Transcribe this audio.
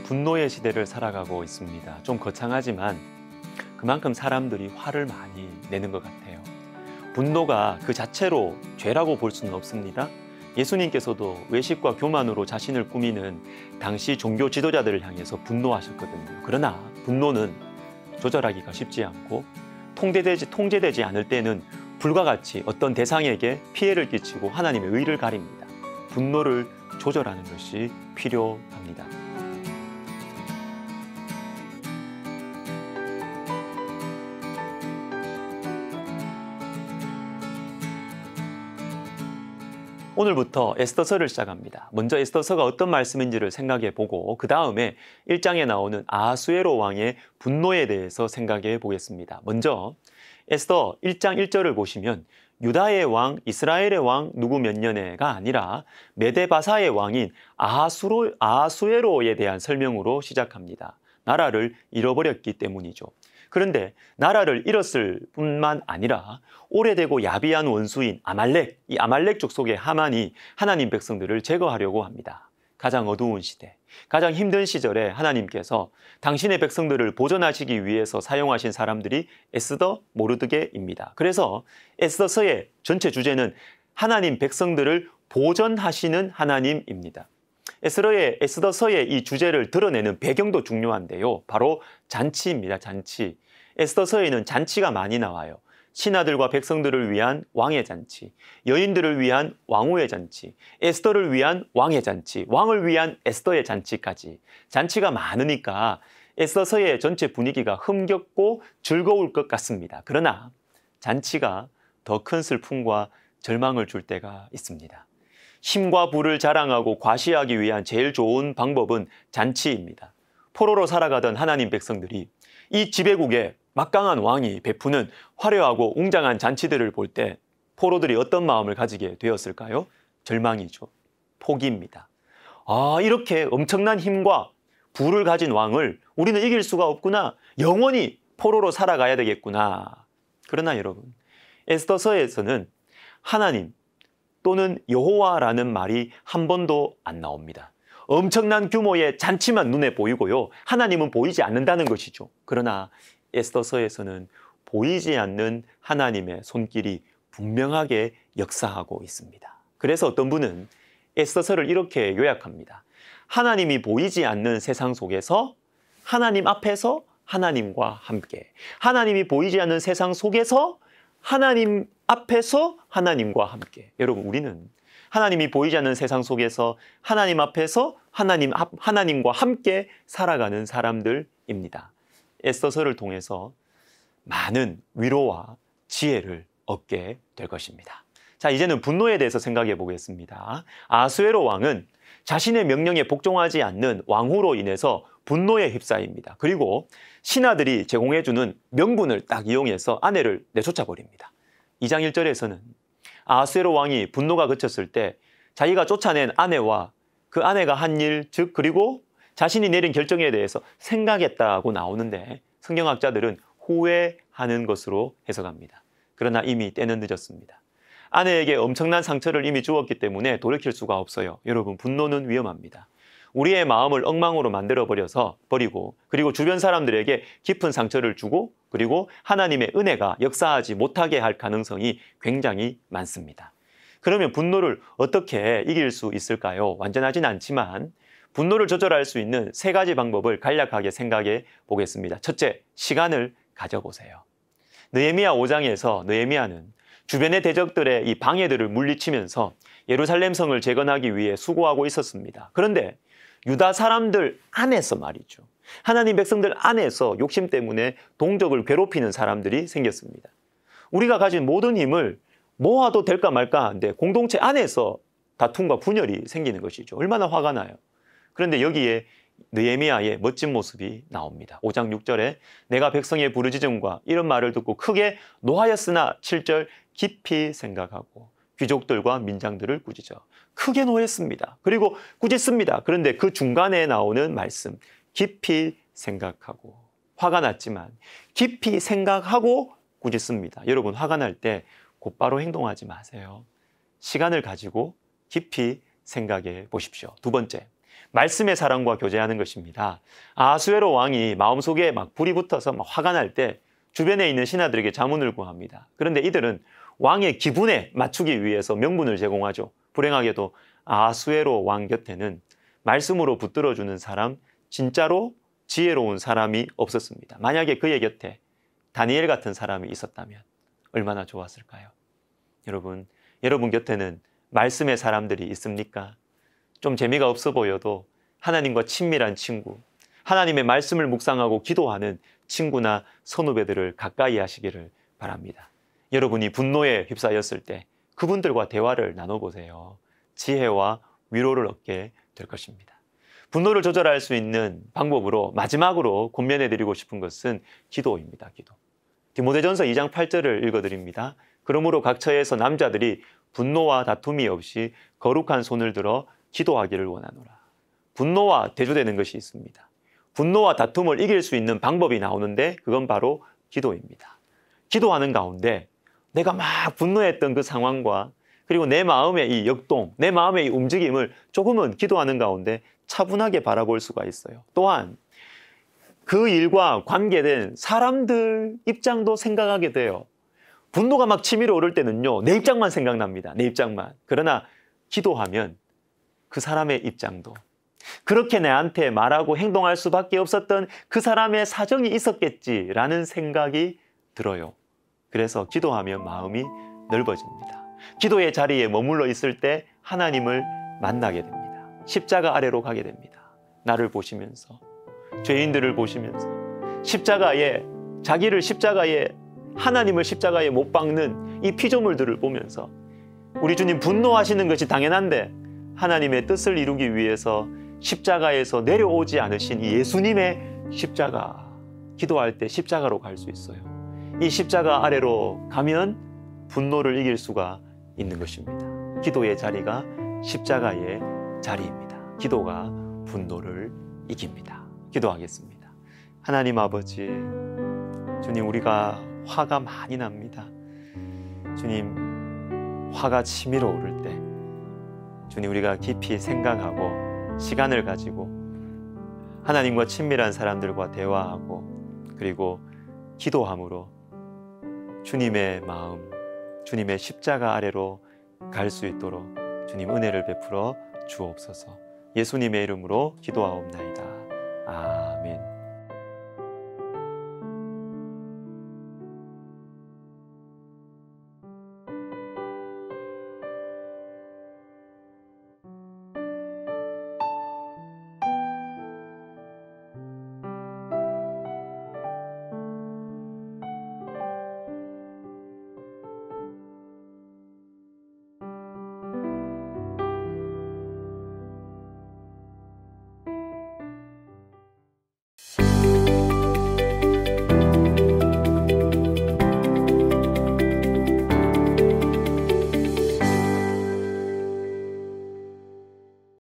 분노의 시대를 살아가고 있습니다. 좀 거창하지만 그만큼 사람들이 화를 많이 내는 것 같아요. 분노가 그 자체로 죄라고 볼 수는 없습니다. 예수님께서도 외식과 교만으로 자신을 꾸미는 당시 종교 지도자들을 향해서 분노하셨거든요. 그러나 분노는 조절하기가 쉽지 않고 통제되지 않을 때는 불과 같이 어떤 대상에게 피해를 끼치고 하나님의 의를 가립니다. 분노를 조절하는 것이 필요합니다. 오늘부터 에스더서를 시작합니다. 먼저 에스더서가 어떤 말씀인지를 생각해 보고 그 다음에 1장에 나오는 아하수에로 왕의 분노에 대해서 생각해 보겠습니다. 먼저 에스더 1장 1절을 보시면 유다의 왕, 이스라엘의 왕 누구 몇 년에가 아니라 메데바사의 왕인 아하수에로에 대한 설명으로 시작합니다. 나라를 잃어버렸기 때문이죠. 그런데 나라를 잃었을 뿐만 아니라 오래되고 야비한 원수인 아말렉, 이 아말렉 족속의 하만이 하나님 백성들을 제거하려고 합니다. 가장 어두운 시대, 가장 힘든 시절에 하나님께서 당신의 백성들을 보존하시기 위해서 사용하신 사람들이 에스더, 모르드게입니다. 그래서 에스더서의 전체 주제는 하나님 백성들을 보존하시는 하나님입니다. 에스더서의 이 주제를 드러내는 배경도 중요한데요. 바로 잔치입니다. 잔치. 에스더서에는 잔치가 많이 나와요. 신하들과 백성들을 위한 왕의 잔치, 여인들을 위한 왕후의 잔치, 에스더를 위한 왕의 잔치, 왕을 위한 에스더의 잔치까지. 잔치가 많으니까 에스더서의 전체 분위기가 흥겹고 즐거울 것 같습니다. 그러나 잔치가 더 큰 슬픔과 절망을 줄 때가 있습니다. 힘과 부를 자랑하고 과시하기 위한 제일 좋은 방법은 잔치입니다. 포로로 살아가던 하나님 백성들이 이 지배국에 막강한 왕이 베푸는 화려하고 웅장한 잔치들을 볼 때 포로들이 어떤 마음을 가지게 되었을까요? 절망이죠. 포기입니다. 이렇게 엄청난 힘과 부를 가진 왕을 우리는 이길 수가 없구나. 영원히 포로로 살아가야 되겠구나. 그러나 여러분, 에스더서에서는 하나님 또는 여호와라는 말이 한 번도 안 나옵니다. 엄청난 규모의 잔치만 눈에 보이고요. 하나님은 보이지 않는다는 것이죠. 그러나 에스더서에서는 보이지 않는 하나님의 손길이 분명하게 역사하고 있습니다. 그래서 어떤 분은 에스더서를 이렇게 요약합니다. 하나님이 보이지 않는 세상 속에서 하나님 앞에서 하나님과 함께, 하나님이 보이지 않는 세상 속에서 하나님 앞에서 하나님과 함께. 여러분, 우리는 하나님이 보이지 않는 세상 속에서 하나님 앞에서 하나님과 함께 살아가는 사람들입니다. 에스더서를 통해서 많은 위로와 지혜를 얻게 될 것입니다. 자, 이제는 분노에 대해서 생각해 보겠습니다. 아하수에로 왕은 자신의 명령에 복종하지 않는 왕후로 인해서 분노에 휩싸입니다. 그리고 신하들이 제공해주는 명분을 딱 이용해서 아내를 내쫓아 버립니다. 2장 1절에서는 아하수에로 왕이 분노가 그쳤을 때 자기가 쫓아낸 아내와 그 아내가 한 일, 즉 그리고 자신이 내린 결정에 대해서 생각했다고 나오는데 성경학자들은 후회하는 것으로 해석합니다. 그러나 이미 때는 늦었습니다. 아내에게 엄청난 상처를 이미 주었기 때문에 돌이킬 수가 없어요. 여러분, 분노는 위험합니다. 우리의 마음을 엉망으로 버리고 그리고 주변 사람들에게 깊은 상처를 주고 그리고 하나님의 은혜가 역사하지 못하게 할 가능성이 굉장히 많습니다. 그러면 분노를 어떻게 이길 수 있을까요? 완전하진 않지만 분노를 조절할 수 있는 3가지 방법을 간략하게 생각해 보겠습니다. 첫째, 시간을 가져보세요. 느헤미야 5장에서 느헤미야는 주변의 대적들의 이 방해들을 물리치면서 예루살렘 성을 재건하기 위해 수고하고 있었습니다. 그런데 유다 사람들 안에서 말이죠. 하나님 백성들 안에서 욕심 때문에 동족을 괴롭히는 사람들이 생겼습니다. 우리가 가진 모든 힘을 모아도 될까 말까 하는데 공동체 안에서 다툼과 분열이 생기는 것이죠. 얼마나 화가 나요. 그런데 여기에 느헤미야의 멋진 모습이 나옵니다. 5장 6절에 내가 백성의 부르짖음과 이런 말을 듣고 크게 노하였으나 7절 깊이 생각하고 귀족들과 민장들을 꾸짖어 크게 노했습니다. 그리고 꾸짖습니다. 그런데 그 중간에 나오는 말씀 깊이 생각하고 화가 났지만 깊이 생각하고 꾸짖습니다. 여러분, 화가 날 때 곧바로 행동하지 마세요. 시간을 가지고 깊이 생각해 보십시오. 두 번째, 말씀의 사람과 교제하는 것입니다. 아하수에로 왕이 마음속에 막 불이 붙어서 막 화가 날 때 주변에 있는 신하들에게 자문을 구합니다. 그런데 이들은 왕의 기분에 맞추기 위해서 명분을 제공하죠. 불행하게도 아하수에로 왕 곁에는 말씀으로 붙들어주는 사람, 진짜로 지혜로운 사람이 없었습니다. 만약에 그의 곁에 다니엘 같은 사람이 있었다면 얼마나 좋았을까요? 여러분 곁에는 말씀의 사람들이 있습니까? 좀 재미가 없어 보여도 하나님과 친밀한 친구, 하나님의 말씀을 묵상하고 기도하는 친구나 선후배들을 가까이 하시기를 바랍니다. 여러분이 분노에 휩싸였을 때 그분들과 대화를 나눠보세요. 지혜와 위로를 얻게 될 것입니다. 분노를 조절할 수 있는 방법으로 마지막으로 권면해드리고 싶은 것은 기도입니다. 기도. 디모데전서 2장 8절을 읽어드립니다. 그러므로 각 처에서 남자들이 분노와 다툼이 없이 거룩한 손을 들어 기도하기를 원하노라. 분노와 대조되는 것이 있습니다. 분노와 다툼을 이길 수 있는 방법이 나오는데 그건 바로 기도입니다. 기도하는 가운데 내가 막 분노했던 그 상황과 그리고 내 마음의 이 역동, 내 마음의 이 움직임을 조금은 기도하는 가운데 차분하게 바라볼 수가 있어요. 또한 그 일과 관계된 사람들 입장도 생각하게 돼요. 분노가 막 치밀어 오를 때는요, 내 입장만 생각납니다. 내 입장만. 그러나 기도하면 그 사람의 입장도, 그렇게 내한테 말하고 행동할 수밖에 없었던 그 사람의 사정이 있었겠지라는 생각이 들어요. 그래서 기도하면 마음이 넓어집니다. 기도의 자리에 머물러 있을 때 하나님을 만나게 됩니다. 십자가 아래로 가게 됩니다. 나를 보시면서, 죄인들을 보시면서, 자기를 십자가에, 하나님을 십자가에 못 박는 이 피조물들을 보면서 우리 주님 분노하시는 것이 당연한데 하나님의 뜻을 이루기 위해서 십자가에서 내려오지 않으신 이 예수님의 십자가, 기도할 때 십자가로 갈 수 있어요. 이 십자가 아래로 가면 분노를 이길 수가 있는 것입니다. 기도의 자리가 십자가의 자리입니다. 기도가 분노를 이깁니다. 기도하겠습니다. 하나님 아버지, 주님, 우리가 화가 많이 납니다. 주님, 화가 치밀어 오를 때 주님, 우리가 깊이 생각하고 시간을 가지고 하나님과 친밀한 사람들과 대화하고 그리고 기도함으로 주님의 마음, 주님의 십자가 아래로 갈 수 있도록 주님 은혜를 베풀어 주옵소서. 예수님의 이름으로 기도하옵나이다. 아멘.